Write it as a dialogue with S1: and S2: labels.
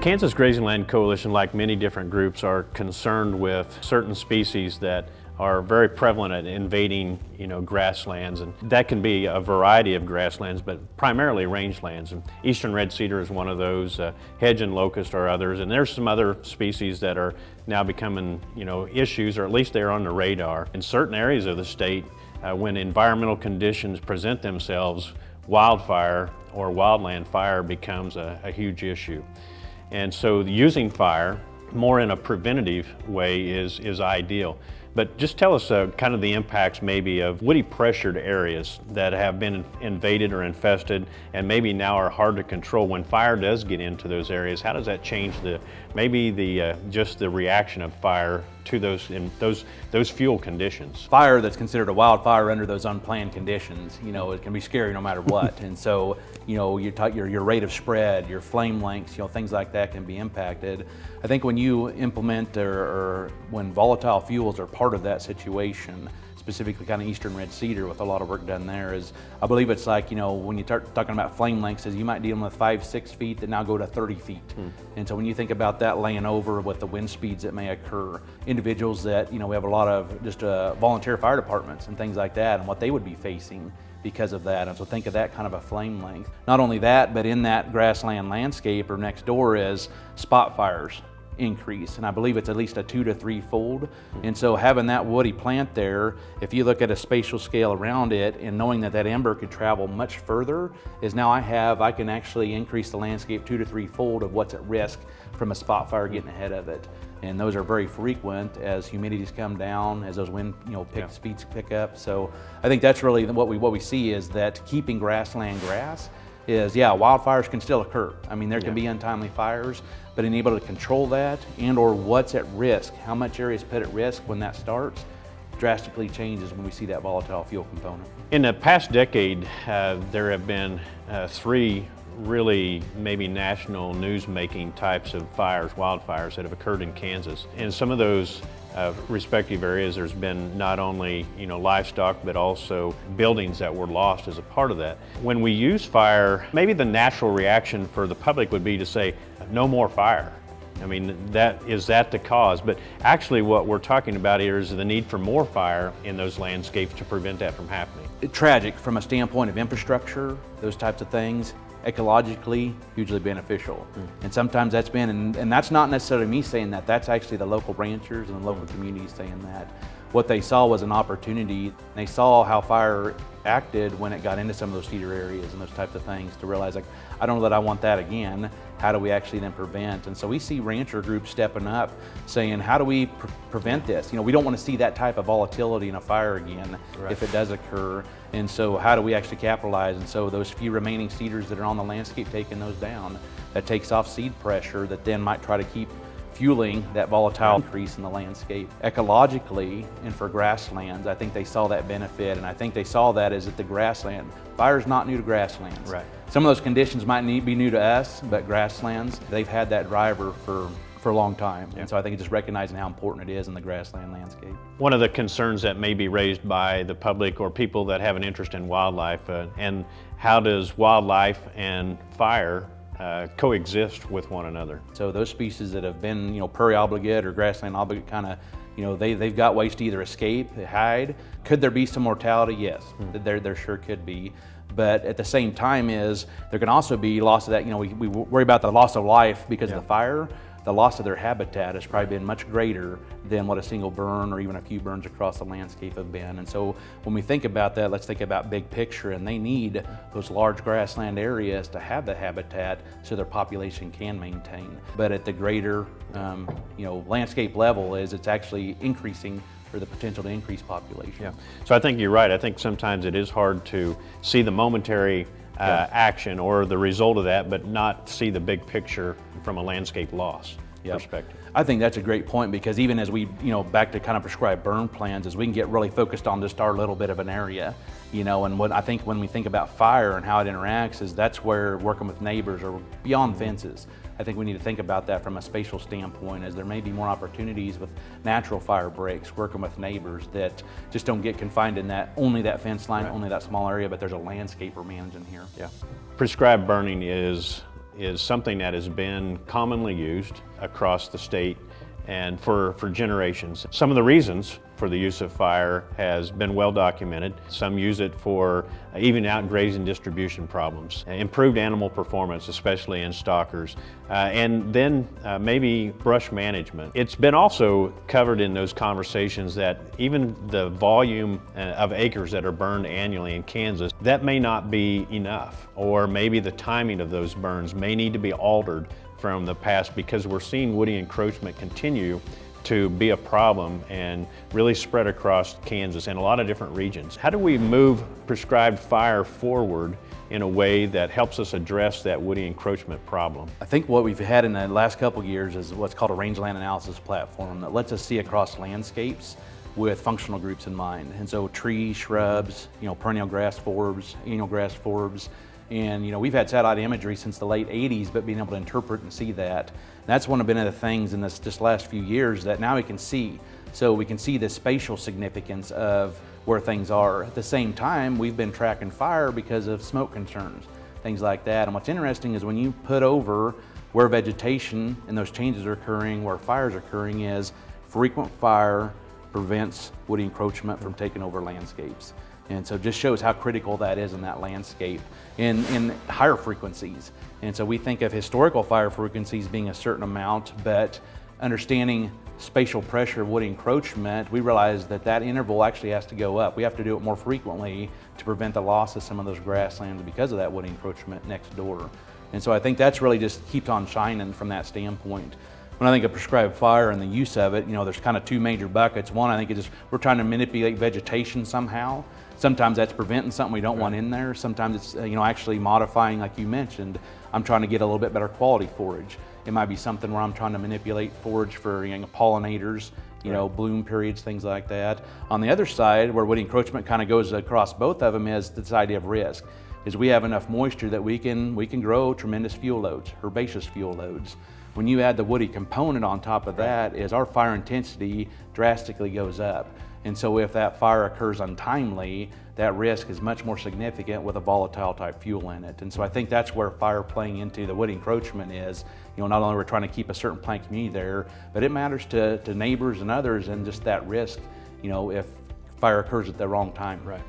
S1: Kansas Grazing Land Coalition, like many different groups, are concerned with certain species that are very prevalent at invading, grasslands, and that can be a variety of grasslands, but primarily rangelands. And eastern red cedar is one of those. Hedge and locust are others, and there's some other species that are now becoming, issues, or at least they're on the radar in certain areas of the state. When environmental conditions present themselves, wildfire or wildland fire becomes a huge issue. And so using fire more in a preventative way is ideal. But just tell us kind of the impacts maybe of woody pressured areas that have been invaded or infested and maybe now are hard to control. When fire does get into those areas, how does that change just the reaction of fire to those fuel conditions?
S2: Fire that's considered a wildfire under those unplanned conditions, it can be scary no matter what. And so, your rate of spread, your flame lengths, things like that can be impacted. I think when you implement or when volatile fuels are part of that situation, specifically kind of eastern red cedar with a lot of work done there, is I believe it's like, when you start talking about flame lengths, is you might deal with 5-6 feet that now go to 30 feet. And so when you think about that laying over with the wind speeds that may occur, individuals that, we have a lot of just volunteer fire departments and things like that and what they would be facing because of that. And so think of that kind of a flame length. Not only that, but in that grassland landscape or next door is spot fires increase, and I believe it's at least a 2 to 3 fold. And so having that woody plant there, if you look at a spatial scale around it and knowing that ember could travel much further, is now I can actually increase the landscape 2 to 3 fold of what's at risk from a spot fire getting ahead of it. And those are very frequent as humidities come down, as those wind speeds pick up. So I think that's really what we see is that keeping grassland grass is, wildfires can still occur. I mean, there can be untimely fires, but being able to control that and or what's at risk, how much area is put at risk when that starts, drastically changes when we see that volatile fuel component.
S1: In the past decade, there have been 3 really maybe national news-making types of wildfires that have occurred in Kansas. In some of those respective areas, there's been not only livestock, but also buildings that were lost as a part of that. When we use fire, maybe the natural reaction for the public would be to say, no more fire. I mean, is that the cause? But actually what we're talking about here is the need for more fire in those landscapes to prevent that from happening.
S2: Tragic from a standpoint of infrastructure, those types of things. Ecologically, hugely beneficial. And sometimes that's been, and that's not necessarily me saying that, that's actually the local ranchers and the local communities saying that. What they saw was an opportunity. They saw how fire acted when it got into some of those cedar areas and those types of things to realize, like, I don't know that I want that again. How do we actually then prevent? And so we see rancher groups stepping up saying, how do we prevent this? We don't want to see that type of volatility in a fire again if it does occur. And so how do we actually capitalize? And so those few remaining cedars that are on the landscape, taking those down, that takes off seed pressure that then might try to keep fueling that volatile increase in the landscape. Ecologically and for grasslands, I think they saw that benefit, and I think they saw that as at the grassland. Fire's not new to grasslands.
S1: Right.
S2: Some of those conditions might be new to us, but grasslands, they've had that driver for a long time. And so I think it's just recognizing how important it is in the grassland landscape.
S1: One of the concerns that may be raised by the public or people that have an interest in wildlife, and how does wildlife and fire coexist with one another?
S2: So those species that have been, prairie obligate or grassland obligate kind of, they've got ways to either escape, hide. Could there be some mortality? Yes, there sure could be. But at the same time there can also be loss of that, we worry about the loss of life because of the fire. The loss of their habitat has probably been much greater than what a single burn or even a few burns across the landscape have been. And so when we think about that, let's think about big picture, and they need those large grassland areas to have the habitat so their population can maintain. But at the greater landscape level it's actually increasing, or the potential to increase population.
S1: Yeah. So I think you're right. I think sometimes it is hard to see the momentary action or the result of that, but not see the big picture from a landscape loss perspective.
S2: I think that's a great point, because even as we, back to kind of prescribed burn plans, is we can get really focused on just our little bit of an area, and what I think when we think about fire and how it interacts is that's where working with neighbors or beyond fences. I think we need to think about that from a spatial standpoint, as there may be more opportunities with natural fire breaks, working with neighbors that just don't get confined in only that fence line, only that small area, but there's a landscape we're managing here.
S1: Yeah. Prescribed burning is is something that has been commonly used across the state and for generations. Some of the reasons for the use of fire has been well documented. Some use it for even out grazing distribution problems, improved animal performance, especially in stockers, and then maybe brush management. It's been also covered in those conversations that even the volume of acres that are burned annually in Kansas, that may not be enough, or maybe the timing of those burns may need to be altered from the past, because we're seeing woody encroachment continue to be a problem and really spread across Kansas and a lot of different regions. How do we move prescribed fire forward in a way that helps us address that woody encroachment problem?
S2: I think what we've had in the last couple of years is what's called a rangeland analysis platform that lets us see across landscapes with functional groups in mind. And so trees, shrubs, perennial grass forbs, annual grass forbs, and we've had satellite imagery since the late 80s, but being able to interpret and see that. And that's one of the things in this just last few years that now we can see. So we can see the spatial significance of where things are. At the same time, we've been tracking fire because of smoke concerns, things like that. And what's interesting is when you put over where vegetation and those changes are occurring, where fires are occurring, is frequent fire prevents woody encroachment from taking over landscapes. And so it just shows how critical that is in that landscape in higher frequencies. And so we think of historical fire frequencies being a certain amount, but understanding spatial pressure of woody encroachment, we realize that that interval actually has to go up. We have to do it more frequently to prevent the loss of some of those grasslands because of that woody encroachment next door. And so I think that's really just keeps on shining from that standpoint. When I think of prescribed fire and the use of it, there's kind of two major buckets. One, I think, is just we're trying to manipulate vegetation somehow. Sometimes that's preventing something we don't want in there. Sometimes it's actually modifying, like you mentioned. I'm trying to get a little bit better quality forage. It might be something where I'm trying to manipulate forage for pollinators, bloom periods, things like that. On the other side, where woody encroachment kind of goes across both of them, is this idea of risk. Is we have enough moisture that we can grow tremendous fuel loads, herbaceous fuel loads. When you add the woody component on top of that, is our fire intensity drastically goes up. And so if that fire occurs untimely, that risk is much more significant with a volatile type fuel in it. And so I think that's where fire playing into the woody encroachment is, not only we're trying to keep a certain plant community there, but it matters to neighbors and others, and just that risk, if fire occurs at the wrong time.
S1: Right.